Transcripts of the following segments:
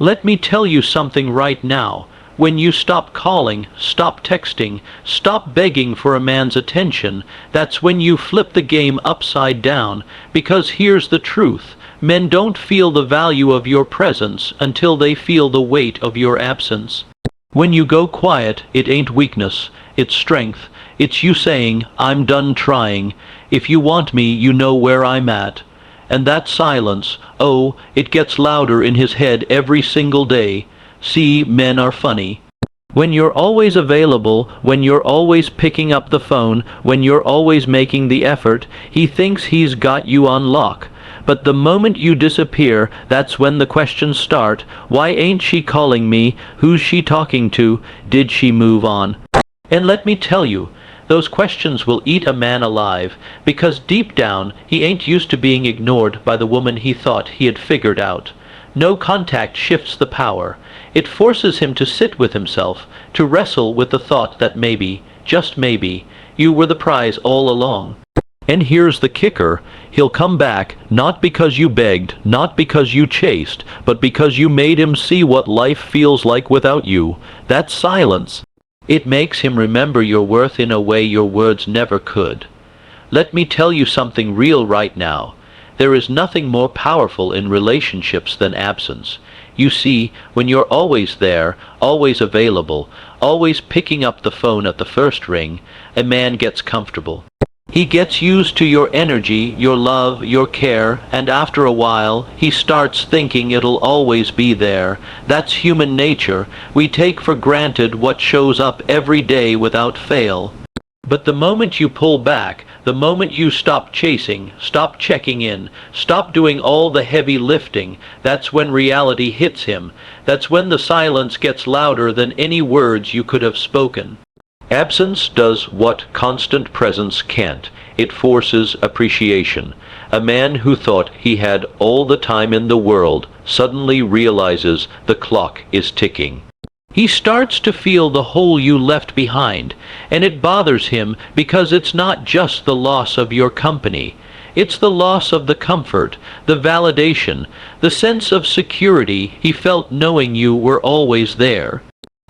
Let me tell you something right now. When you stop calling, stop texting, stop begging for a man's attention, that's when you flip the game upside down, because here's the truth. Men don't feel the value of your presence until they feel the weight of your absence. When you go quiet, it ain't weakness, it's strength. It's you saying, I'm done trying. If you want me, you know where I'm at. And that silence, oh, it gets louder in his head every single day. See, men are funny. When you're always available, when you're always picking up the phone, when you're always making the effort, he thinks he's got you on lock. But the moment you disappear, that's when the questions start. Why ain't she calling me? Who's she talking to? Did she move on? And let me tell you, those questions will eat a man alive, because deep down he ain't used to being ignored by the woman he thought he had figured out. No contact shifts the power. It forces him to sit with himself, to wrestle with the thought that maybe, just maybe, you were the prize all along. And here's the kicker. He'll come back, not because you begged, not because you chased, but because you made him see what life feels like without you. That's silence. It makes him remember your worth in a way your words never could. Let me tell you something real right now. There is nothing more powerful in relationships than absence. You see, when you're always there, always available, always picking up the phone at the first ring, a man gets comfortable. He gets used to your energy, your love, your care, and after a while, he starts thinking it'll always be there. That's human nature. We take for granted what shows up every day without fail. But the moment you pull back, the moment you stop chasing, stop checking in, stop doing all the heavy lifting, that's when reality hits him. That's when the silence gets louder than any words you could have spoken. Absence does what constant presence can't. It forces appreciation. A man who thought he had all the time in the world suddenly realizes the clock is ticking. He starts to feel the hole you left behind, and it bothers him because it's not just the loss of your company. It's the loss of the comfort, the validation, the sense of security he felt knowing you were always there.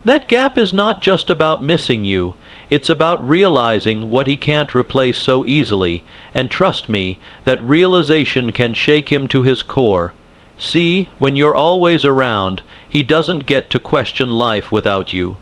That gap is not just about missing you. It's about realizing what he can't replace so easily, and trust me, that realization can shake him to his core. See, when you're always around, he doesn't get to question life without you.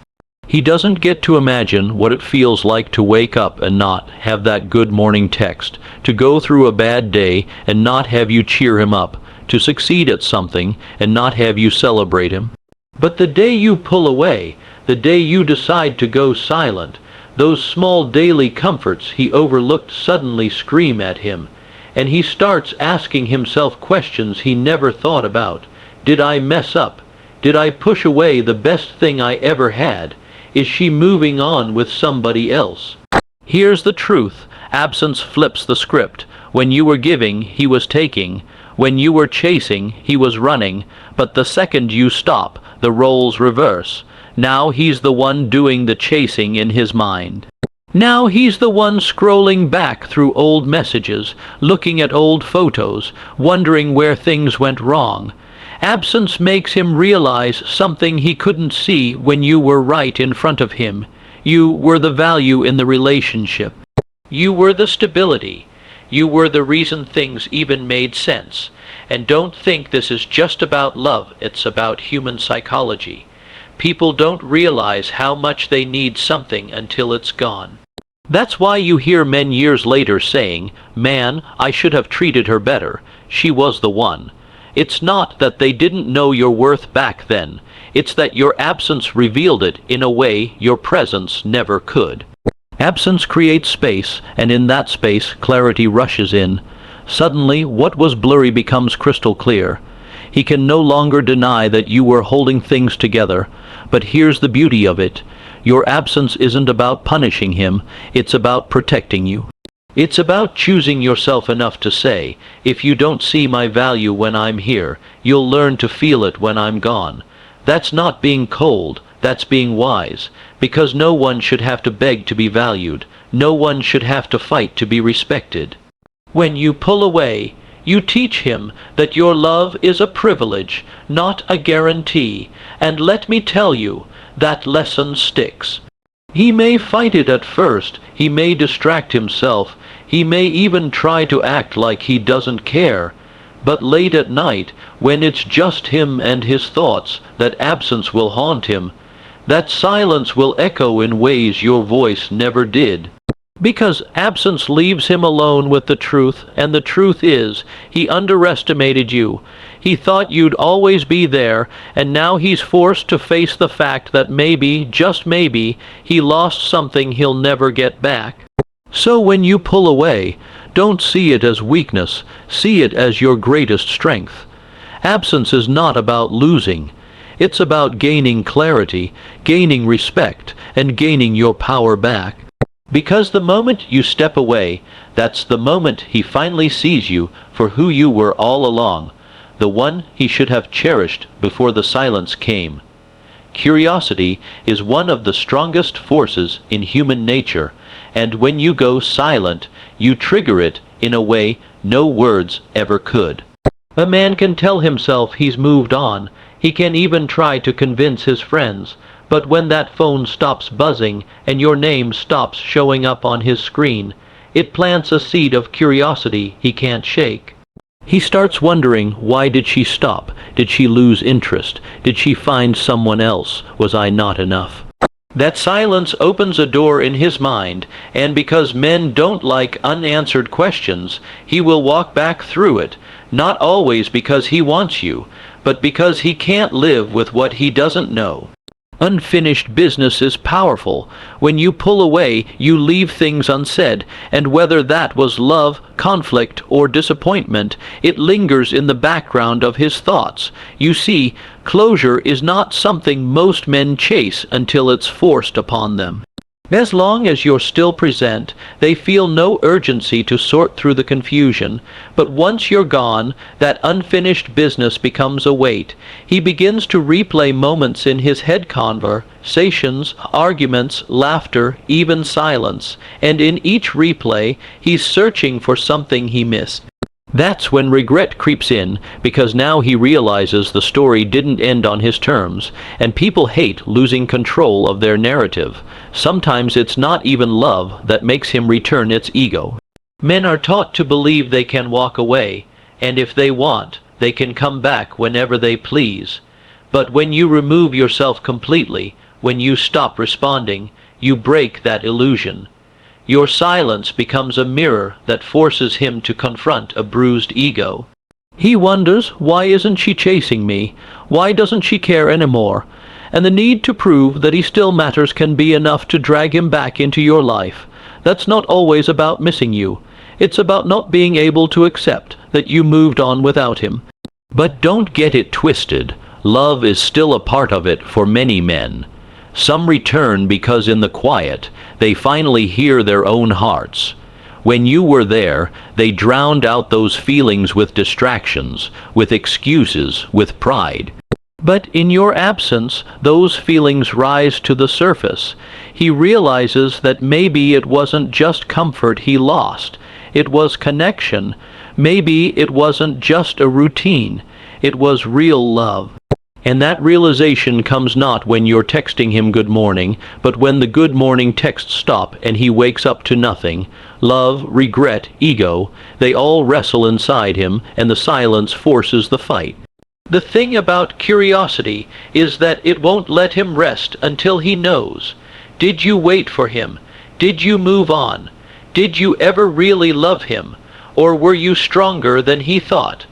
He doesn't get to imagine what it feels like to wake up and not have that good morning text, to go through a bad day and not have you cheer him up, to succeed at something and not have you celebrate him. But the day you pull away, the day you decide to go silent, those small daily comforts he overlooked suddenly scream at him, and he starts asking himself questions he never thought about. Did I mess up? Did I push away the best thing I ever had? Is she moving on with somebody else? Here's the truth. Absence flips the script. When you were giving, he was taking. When you were chasing, he was running. But the second you stop, the roles reverse. Now he's the one doing the chasing in his mind. Now he's the one scrolling back through old messages, looking at old photos, wondering where things went wrong. Absence makes him realize something he couldn't see when you were right in front of him. You were the value in the relationship. You were the stability. You were the reason things even made sense. And don't think this is just about love, it's about human psychology. People don't realize how much they need something until it's gone. That's why you hear men years later saying, "Man, I should have treated her better. She was the one." It's not that they didn't know your worth back then. It's that your absence revealed it in a way your presence never could. Absence creates space, and in that space clarity rushes in. Suddenly, what was blurry becomes crystal clear. He can no longer deny that you were holding things together. But here's the beauty of it. Your absence isn't about punishing him, it's about protecting you. It's about choosing yourself enough to say, if you don't see my value when I'm here, you'll learn to feel it when I'm gone. That's not being cold, that's being wise, because no one should have to beg to be valued. No one should have to fight to be respected. When you pull away, You teach him that your love is a privilege, not a guarantee, and let me tell you, that lesson sticks. He may fight it at first, he may distract himself, he may even try to act like he doesn't care. But late at night, when it's just him and his thoughts, that absence will haunt him. That silence will echo in ways your voice never did. Because absence leaves him alone with the truth, and the truth is, he underestimated you. He thought you'd always be there, and now he's forced to face the fact that maybe, just maybe, he lost something he'll never get back. So when you pull away, don't see it as weakness, see it as your greatest strength. Absence is not about losing. It's about gaining clarity, gaining respect, and gaining your power back. Because the moment you step away, that's the moment he finally sees you for who you were all along, the one he should have cherished before the silence came. Curiosity is one of the strongest forces in human nature, and when you go silent, you trigger it in a way no words ever could. A man can tell himself he's moved on. He can even try to convince his friends. But when that phone stops buzzing and your name stops showing up on his screen, it plants a seed of curiosity he can't shake. He starts wondering, why did she stop? Did she lose interest? Did she find someone else? Was I not enough? That silence opens a door in his mind, and because men don't like unanswered questions, he will walk back through it, not always because he wants you, but because he can't live with what he doesn't know. Unfinished business is powerful. When you pull away, you leave things unsaid, and whether that was love, conflict, or disappointment, it lingers in the background of his thoughts. You see, closure is not something most men chase until it's forced upon them. As long as you're still present, they feel no urgency to sort through the confusion. But once you're gone, that unfinished business becomes a weight. He begins to replay moments in his head, conversations, arguments, laughter, even silence. And in each replay, he's searching for something he missed. That's when regret creeps in, because now he realizes the story didn't end on his terms, and people hate losing control of their narrative. Sometimes it's not even love that makes him return its ego. Men are taught to believe they can walk away, and if they want, they can come back whenever they please. But when you remove yourself completely, when you stop responding, you break that illusion. Your silence becomes a mirror that forces him to confront a bruised ego. He wonders, why isn't she chasing me? Why doesn't she care anymore? And the need to prove that he still matters can be enough to drag him back into your life. That's not always about missing you. It's about not being able to accept that you moved on without him. But don't get it twisted. Love is still a part of it for many men. Some return because in the quiet, they finally hear their own hearts. When you were there, they drowned out those feelings with distractions, with excuses, with pride. But in your absence, those feelings rise to the surface. He realizes that maybe it wasn't just comfort he lost. It was connection. Maybe it wasn't just a routine. It was real love. And that realization comes not when you're texting him good morning, but when the good morning texts stop and he wakes up to nothing. Love, regret, ego, they all wrestle inside him, and the silence forces the fight. The thing about curiosity is that it won't let him rest until he knows. Did you wait for him? Did you move on? Did you ever really love him? Or were you stronger than he thought?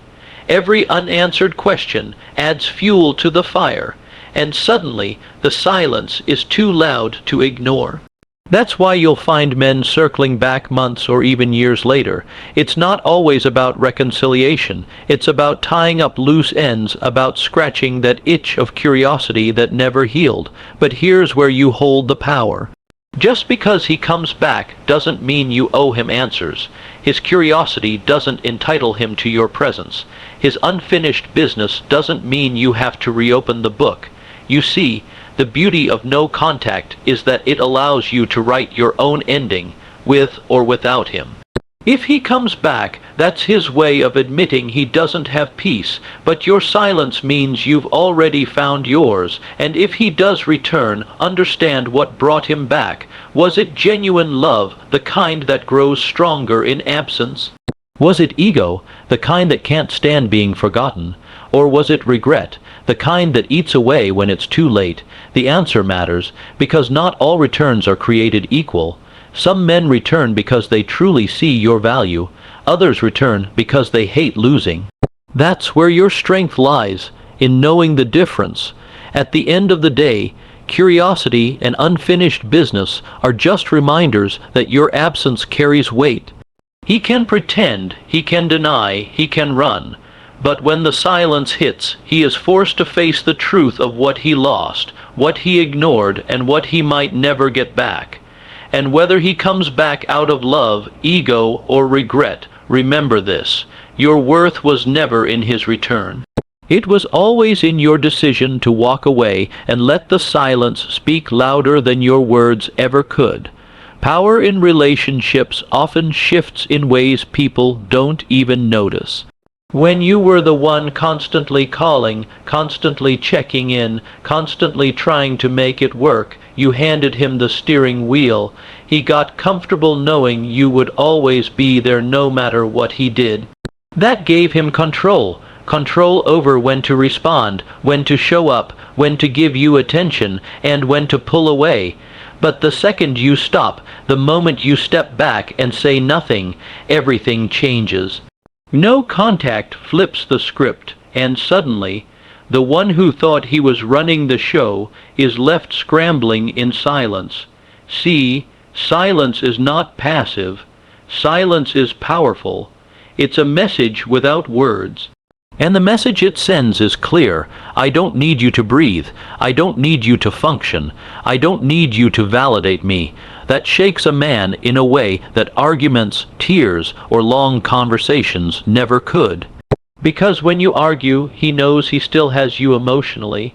Every unanswered question adds fuel to the fire, and suddenly the silence is too loud to ignore. That's why you'll find men circling back months or even years later. It's not always about reconciliation. It's about tying up loose ends, about scratching that itch of curiosity that never healed. But here's where you hold the power. Just because he comes back doesn't mean you owe him answers. His curiosity doesn't entitle him to your presence. His unfinished business doesn't mean you have to reopen the book. You see, the beauty of no contact is that it allows you to write your own ending, with or without him. If he comes back, that's his way of admitting he doesn't have peace, but your silence means you've already found yours, and if he does return, understand what brought him back. Was it genuine love, the kind that grows stronger in absence? Was it ego, the kind that can't stand being forgotten? Or was it regret, the kind that eats away when it's too late? The answer matters, because not all returns are created equal. Some men return because they truly see your value. Others return because they hate losing. That's where your strength lies, in knowing the difference. At the end of the day, curiosity and unfinished business are just reminders that your absence carries weight. He can pretend, he can deny, he can run. But when the silence hits, he is forced to face the truth of what he lost, what he ignored, and what he might never get back. And whether he comes back out of love, ego, or regret, remember this: your worth was never in his return. It was always in your decision to walk away and let the silence speak louder than your words ever could. Power in relationships often shifts in ways people don't even notice. When you were the one constantly calling, constantly checking in, constantly trying to make it work, you handed him the steering wheel. He got comfortable knowing you would always be there no matter what he did. That gave him control. Control over when to respond, when to show up, when to give you attention, and when to pull away. But the second you stop, the moment you step back and say nothing, everything changes. No contact flips the script, and suddenly, the one who thought he was running the show is left scrambling in silence. See, silence is not passive. Silence is powerful. It's a message without words. And the message it sends is clear. I don't need you to breathe. I don't need you to function. I don't need you to validate me. That shakes a man in a way that arguments, tears, or long conversations never could. Because when you argue, he knows he still has you emotionally.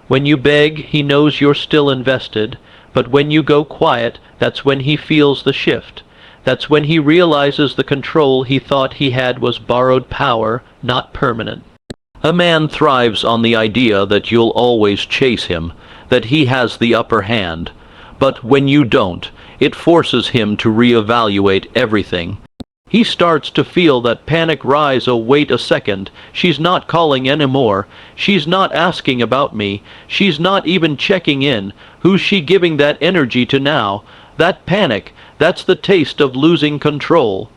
When you beg, he knows you're still invested. But when you go quiet, that's when he feels the shift. That's when he realizes the control he thought he had was borrowed power, not permanent. A man thrives on the idea that you'll always chase him, that he has the upper hand. But when you don't, it forces him to reevaluate everything. He starts to feel that panic rise. Oh, wait a second, she's not calling anymore. She's not asking about me. She's not even checking in. Who's she giving that energy to now? That panic, that's the taste of losing control.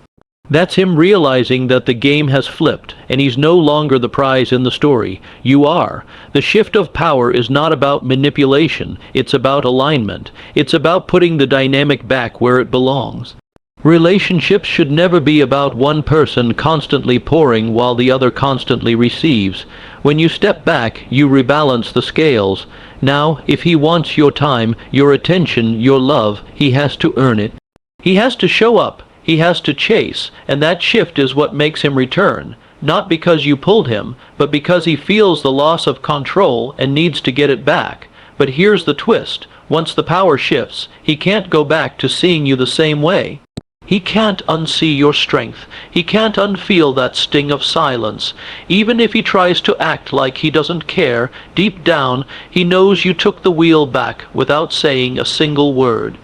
That's him realizing that the game has flipped, and he's no longer the prize in the story. You are. The shift of power is not about manipulation. It's about alignment. It's about putting the dynamic back where it belongs. Relationships should never be about one person constantly pouring while the other constantly receives. When you step back, you rebalance the scales. Now, if he wants your time, your attention, your love, he has to earn it. He has to show up. He has to chase, and that shift is what makes him return. Not because you pulled him, but because he feels the loss of control and needs to get it back. But here's the twist. Once the power shifts, he can't go back to seeing you the same way. He can't unsee your strength. He can't unfeel that sting of silence. Even if he tries to act like he doesn't care, deep down, he knows you took the wheel back without saying a single word.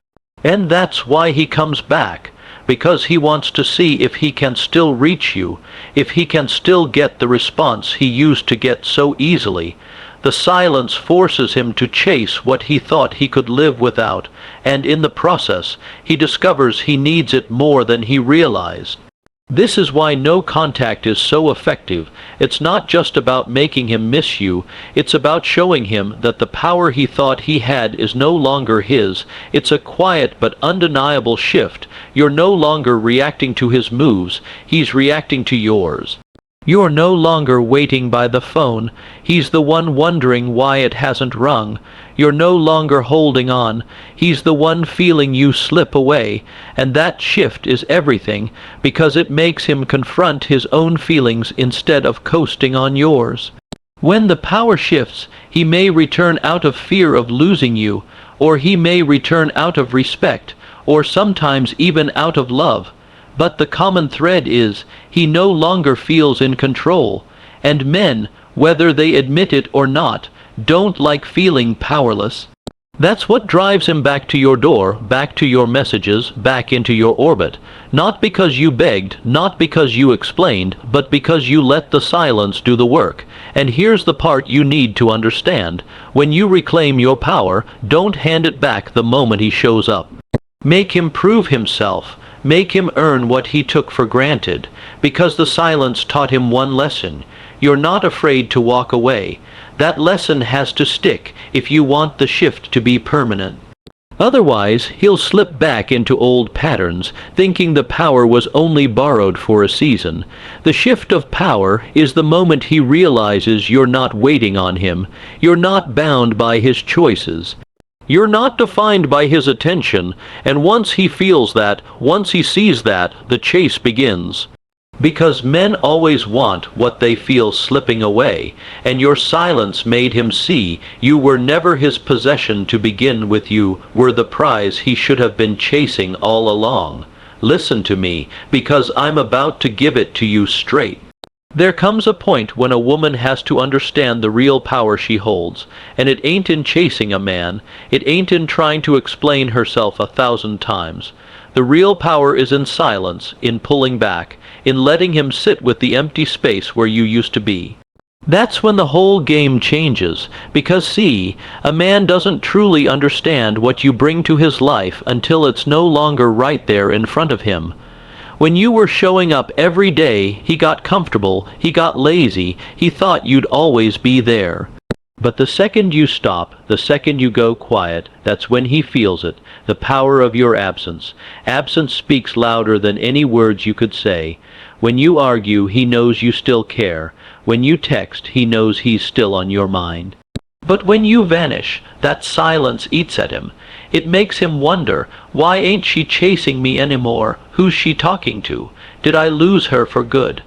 And that's why he comes back. Because he wants to see if he can still reach you, if he can still get the response he used to get so easily. The silence forces him to chase what he thought he could live without, and in the process, he discovers he needs it more than he realized. This is why no contact is so effective. It's not just about making him miss you. It's about showing him that the power he thought he had is no longer his. It's a quiet but undeniable shift. You're no longer reacting to his moves. He's reacting to yours. You're no longer waiting by the phone. He's the one wondering why it hasn't rung. You're no longer holding on. He's the one feeling you slip away. And that shift is everything, because it makes him confront his own feelings instead of coasting on yours. When the power shifts, he may return out of fear of losing you, or he may return out of respect, or sometimes even out of love. But the common thread is, he no longer feels in control. And men, whether they admit it or not, don't like feeling powerless. That's what drives him back to your door, back to your messages, back into your orbit. Not because you begged, not because you explained, but because you let the silence do the work. And here's the part you need to understand. When you reclaim your power, don't hand it back the moment he shows up. Make him prove himself. Make him earn what he took for granted. Because the silence taught him one lesson. You're not afraid to walk away. That lesson has to stick if you want the shift to be permanent. Otherwise, he'll slip back into old patterns, thinking the power was only borrowed for a season. The shift of power is the moment he realizes you're not waiting on him. You're not bound by his choices. You're not defined by his attention, and once he feels that, once he sees that, the chase begins. Because men always want what they feel slipping away, and your silence made him see you were never his possession to begin with. You were the prize he should have been chasing all along. Listen to me, because I'm about to give it to you straight. There comes a point when a woman has to understand the real power she holds, and it ain't in chasing a man, it ain't in trying to explain herself 1,000 times. The real power is in silence, in pulling back, in letting him sit with the empty space where you used to be. That's when the whole game changes, because see, a man doesn't truly understand what you bring to his life until it's no longer right there in front of him. When you were showing up every day, he got comfortable, he got lazy, he thought you'd always be there. But the second you stop, the second you go quiet, that's when he feels it, the power of your absence. Absence speaks louder than any words you could say. When you argue, he knows you still care. When you text, he knows he's still on your mind. But when you vanish, that silence eats at him. It makes him wonder, why ain't she chasing me anymore? Who's she talking to? Did I lose her for good?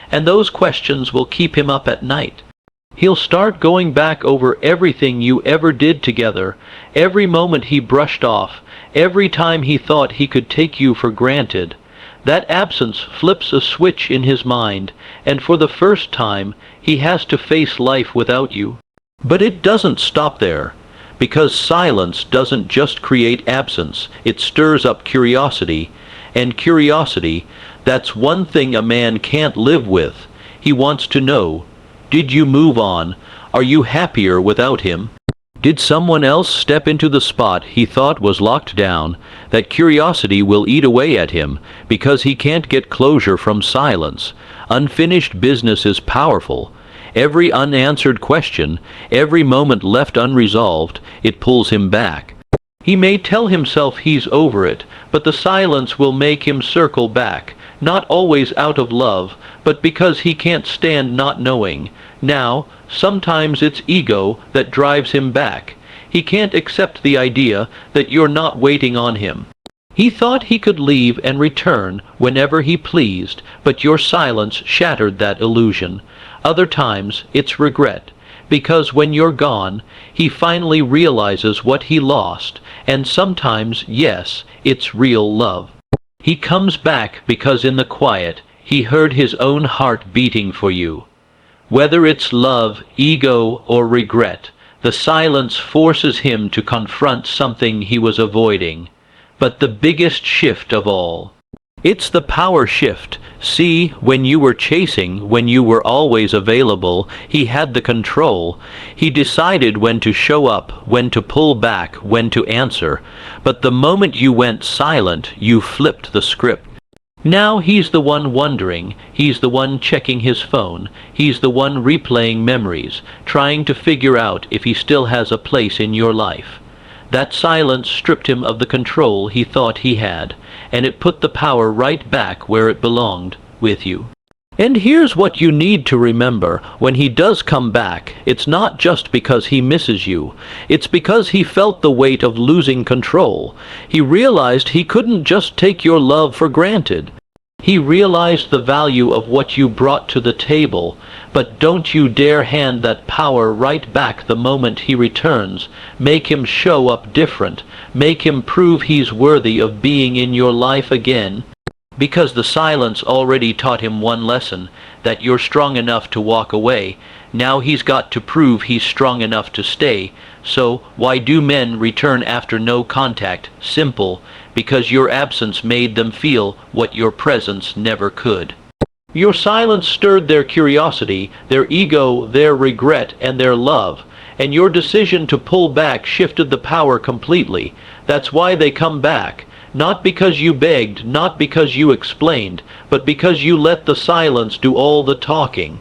And those questions will keep him up at night. He'll start going back over everything you ever did together, every moment he brushed off, every time he thought he could take you for granted. That absence flips a switch in his mind, and for the first time, he has to face life without you. But it doesn't stop there, because silence doesn't just create absence, it stirs up curiosity. And curiosity, that's one thing a man can't live with. He wants to know, did you move on? Are you happier without him? Did someone else step into the spot he thought was locked down? That curiosity will eat away at him, because he can't get closure from silence. Unfinished business is powerful. Every unanswered question, every moment left unresolved, it pulls him back. He may tell himself he's over it, but the silence will make him circle back, not always out of love, but because he can't stand not knowing. Now, sometimes it's ego that drives him back. He can't accept the idea that you're not waiting on him. He thought he could leave and return whenever he pleased, but your silence shattered that illusion. Other times, it's regret, because when you're gone, he finally realizes what he lost, and sometimes, yes, it's real love. He comes back because in the quiet, he heard his own heart beating for you. Whether it's love, ego, or regret, the silence forces him to confront something he was avoiding. But the biggest shift of all, it's the power shift. See, when you were chasing, when you were always available, he had the control. He decided when to show up, when to pull back, when to answer. But the moment you went silent, you flipped the script. Now he's the one wondering, he's the one checking his phone, he's the one replaying memories, trying to figure out if he still has a place in your life. That silence stripped him of the control he thought he had, and it put the power right back where it belonged, with you. And here's what you need to remember. When he does come back, it's not just because he misses you. It's because he felt the weight of losing control. He realized he couldn't just take your love for granted. He realized the value of what you brought to the table. But don't you dare hand that power right back the moment he returns. Make him show up different. Make him prove he's worthy of being in your life again. Because the silence already taught him one lesson, that you're strong enough to walk away. Now he's got to prove he's strong enough to stay. So, why do men return after no contact? Simple, because your absence made them feel what your presence never could. Your silence stirred their curiosity, their ego, their regret, and their love. And your decision to pull back shifted the power completely. That's why they come back. Not because you begged, not because you explained, but because you let the silence do all the talking.